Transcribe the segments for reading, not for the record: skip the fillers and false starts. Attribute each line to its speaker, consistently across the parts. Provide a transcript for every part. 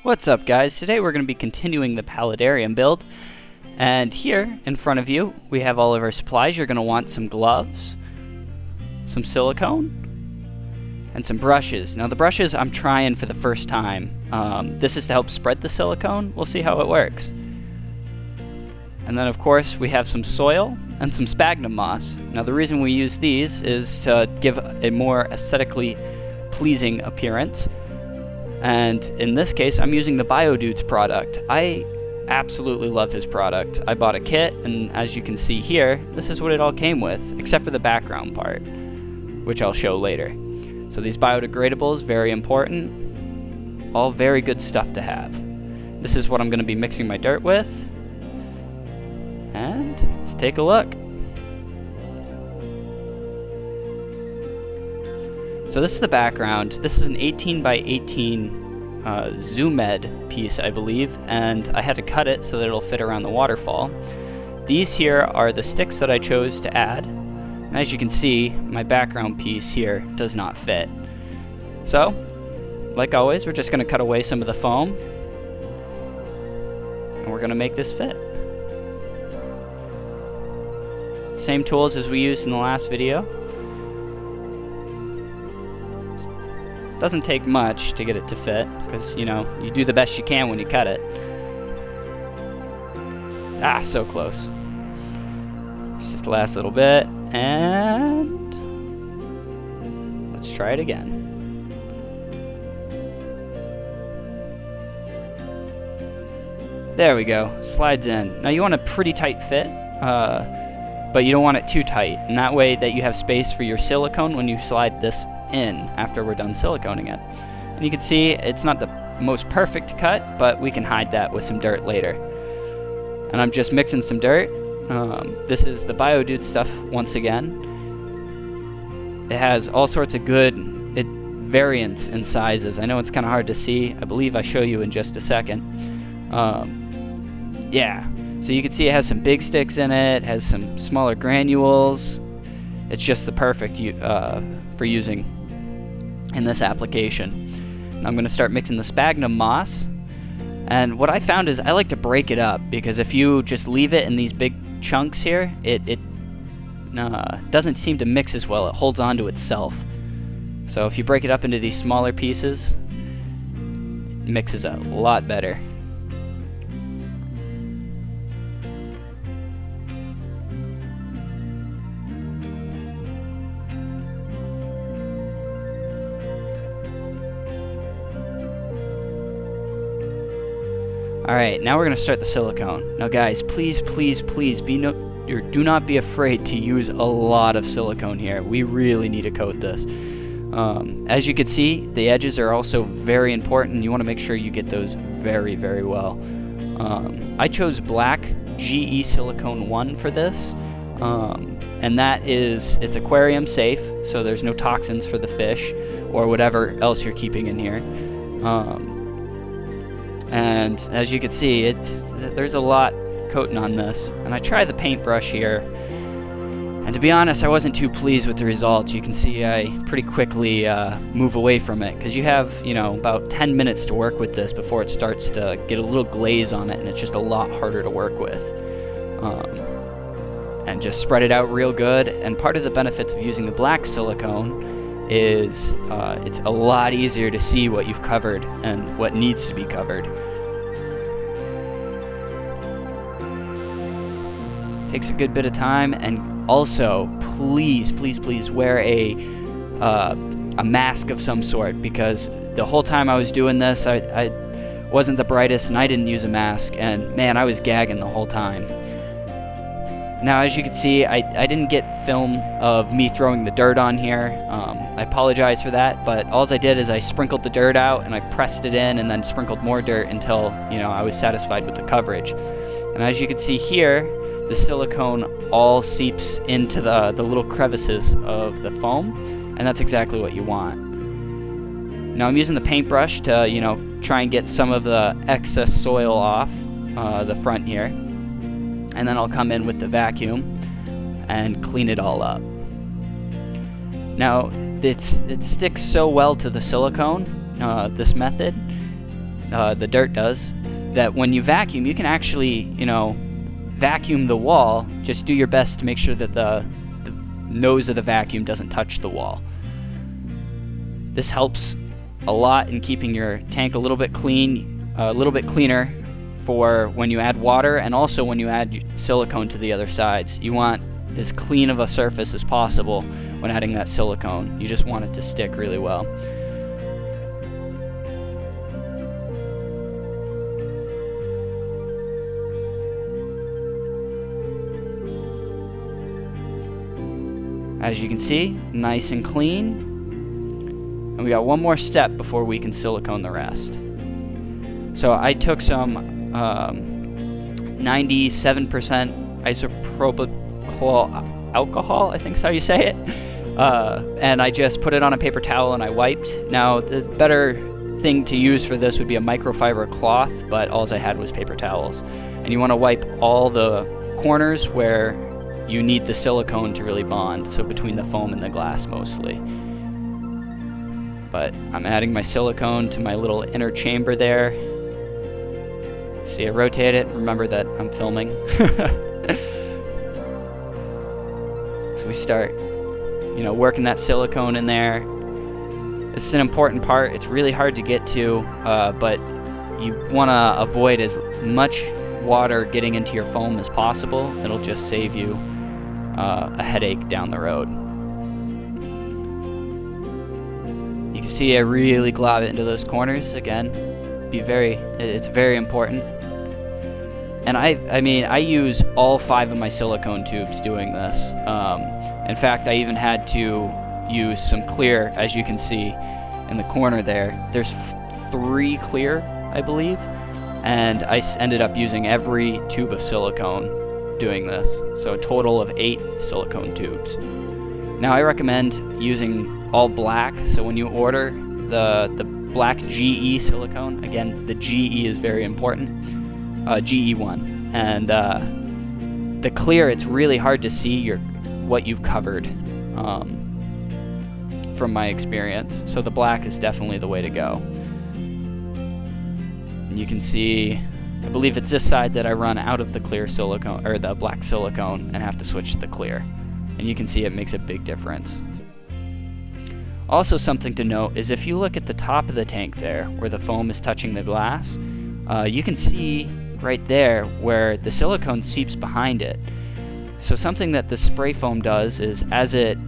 Speaker 1: What's up, guys? Today we're going to be continuing the Paludarium build, and here in front of you we have all of our supplies. You're going to want some gloves, some silicone, and some brushes. Now the brushes I'm trying for the first time. This is to help spread the silicone. We'll see how it works. And then of course we have some soil and some sphagnum moss. Now the reason we use these is to give a more aesthetically pleasing appearance. And in this case, I'm using the BioDude's product. I absolutely love his product. I bought a kit, and as you can see here, this is what it all came with, except for the background part, which I'll show later. So these biodegradables, very important. All very good stuff to have. This is what I'm going to be mixing my dirt with. And let's take a look. So this is the background. This is an 18 by 18 Zoom-Ed piece, I believe, and I had to cut it so that it'll fit around the waterfall. These here are the sticks that I chose to add, and as you can see, my background piece here does not fit. So, like always, we're just going to cut away some of the foam, and we're going to make this fit. Same tools as we used in the last video. Doesn't take much to get it to fit, because, you know, you do the best you can when you cut it. Ah, so close. Just the last little bit, and let's try it again. There we go, slides in. Now you want a pretty tight fit, but you don't want it too tight, and that way that you have space for your silicone when you slide this in after we're done siliconing it. And you can see it's not the most perfect cut, but we can hide that with some dirt later. And I'm just mixing some dirt. This is the BioDude stuff once again. It has all sorts of good variants in sizes. I know it's kind of hard to see. I believe I show you in just a second. Yeah, so you can see it has some big sticks in it, has some smaller granules. It's just the perfect for using in this application. And I'm going to start mixing the sphagnum moss, and what I found is I like to break it up, because if you just leave it in these big chunks here, it doesn't seem to mix as well. It holds on to itself. So if you break it up into these smaller pieces, it mixes a lot better. Alright, now we're going to start the silicone. Now guys, please do not be afraid to use a lot of silicone here. We really need to coat this. As you can see, the edges are also very important. You want to make sure you get those very, very well. I chose black GE Silicone 1 for this. And that is, it's aquarium safe, so there's no toxins for the fish or whatever else you're keeping in here. And as you can see, there's a lot coating on this. And I tried the paintbrush here, and to be honest, I wasn't too pleased with the results. You can see I pretty quickly move away from it, because you have, you know, about 10 minutes to work with this before it starts to get a little glaze on it, and it's just a lot harder to work with. And just spread it out real good. And part of the benefits of using the black silicone is it's a lot easier to see what you've covered and what needs to be covered. Takes a good bit of time, and also please wear a mask of some sort, because the whole time I was doing this I wasn't the brightest and I didn't use a mask, and man, I was gagging the whole time. Now as you can see, I didn't get film of me throwing the dirt on here. I apologize for that, but all I did is I sprinkled the dirt out and I pressed it in and then sprinkled more dirt until, you know, I was satisfied with the coverage. And as you can see here, the silicone all seeps into the little crevices of the foam, and that's exactly what you want. Now I'm using the paintbrush to, you know, try and get some of the excess soil off the front here. And then I'll come in with the vacuum and clean it all up. Now, it sticks so well to the silicone, this method, the dirt does, that when you vacuum, you can actually, vacuum the wall. Just do your best to make sure that the nose of the vacuum doesn't touch the wall. This helps a lot in keeping your tank a little bit cleaner for when you add water, and also when you add silicone to the other sides. You want as clean of a surface as possible when adding that silicone. You just want it to stick really well. As you can see, nice and clean. And we got one more step before we can silicone the rest. So I took some 97% isopropyl alcohol, I think is how you say it. And I just put it on a paper towel and I wiped. Now, the better thing to use for this would be a microfiber cloth, but all I had was paper towels. And you want to wipe all the corners where you need the silicone to really bond, so between the foam and the glass mostly. But I'm adding my silicone to my little inner chamber there. See, I rotate it. Remember that I'm filming. So we start, working that silicone in there. It's an important part. It's really hard to get to, but you want to avoid as much water getting into your foam as possible. It'll just save you a headache down the road. You can see I really glob it into those corners. Again, it's very important. And I use all 5 of my silicone tubes doing this. In fact, I even had to use some clear, as you can see in the corner there. There's 3 clear, I believe, and I ended up using every tube of silicone doing this, so a total of 8 silicone tubes. Now I recommend using all black, so when you order the black GE silicone, again the GE is very important, GE1, and the clear, it's really hard to see what you've covered from my experience, so the black is definitely the way to go. And you can see, I believe it's this side that I run out of the clear silicone, or the black silicone, and have to switch to the clear. And you can see it makes a big difference. Also, something to note is if you look at the top of the tank there, where the foam is touching the glass, you can see right there where the silicone seeps behind it. So something that the spray foam does is, as it,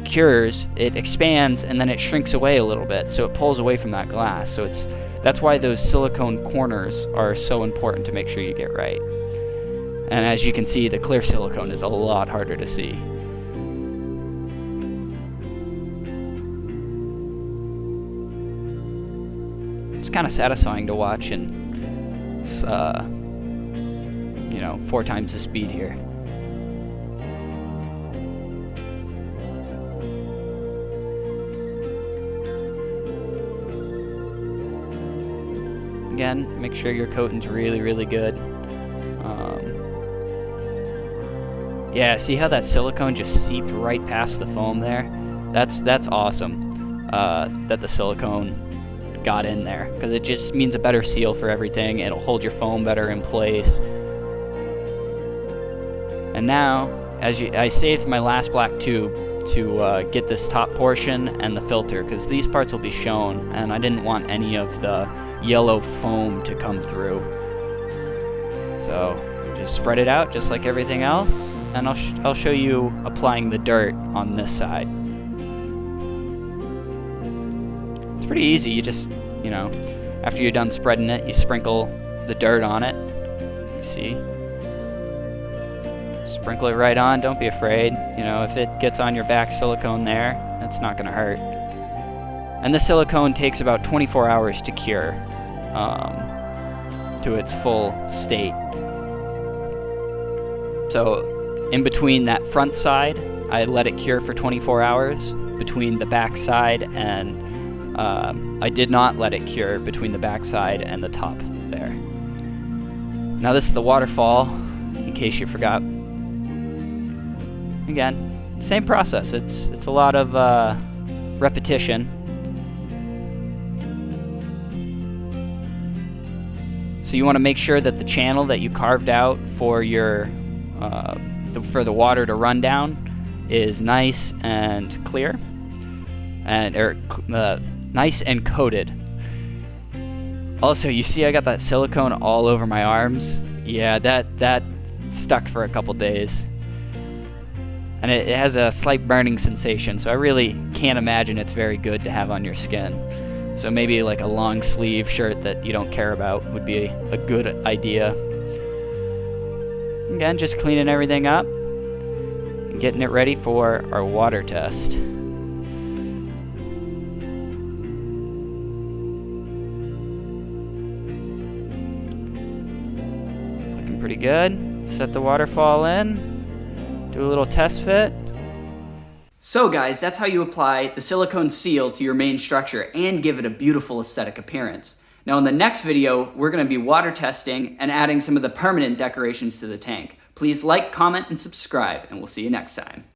Speaker 1: cures, it expands and then it shrinks away a little bit, so it pulls away from that glass. So that's why those silicone corners are so important to make sure you get right. And as you can see, the clear silicone is a lot harder to see. It's kind of satisfying to watch, and it's 4 times the speed here. Again, make sure your coating's really, really good. Yeah, see how that silicone just seeped right past the foam there? That's awesome that the silicone got in there, because it just means a better seal for everything. It'll hold your foam better in place. And now, I saved my last black tube to get this top portion and the filter, because these parts will be shown, and I didn't want any of the yellow foam to come through. So just spread it out just like everything else, and I'll show you applying the dirt on this side. It's pretty easy. You just, after you're done spreading it, you sprinkle the dirt on it. You see? Sprinkle it right on. Don't be afraid. If it gets on your back silicone there, it's not going to hurt. And the silicone takes about 24 hours to cure to its full state. So in between that front side, I let it cure for 24 hours. Between the back side and I did not let it cure between the back side and the top there. Now this is the waterfall, in case you forgot. Again, same process. It's a lot of repetition. So you want to make sure that the channel that you carved out for your for the water to run down is nice and clear, and nice and coated. Also, you see I got that silicone all over my arms. Yeah, that stuck for a couple days. And it has a slight burning sensation, so I really can't imagine it's very good to have on your skin. So maybe like a long sleeve shirt that you don't care about would be a good idea. Again, just cleaning everything up and getting it ready for our water test. Looking pretty good. Set the waterfall in, do a little test fit. So guys, that's how you apply the silicone seal to your main structure and give it a beautiful aesthetic appearance. Now in the next video, we're going to be water testing and adding some of the permanent decorations to the tank. Please like, comment, and subscribe, and we'll see you next time.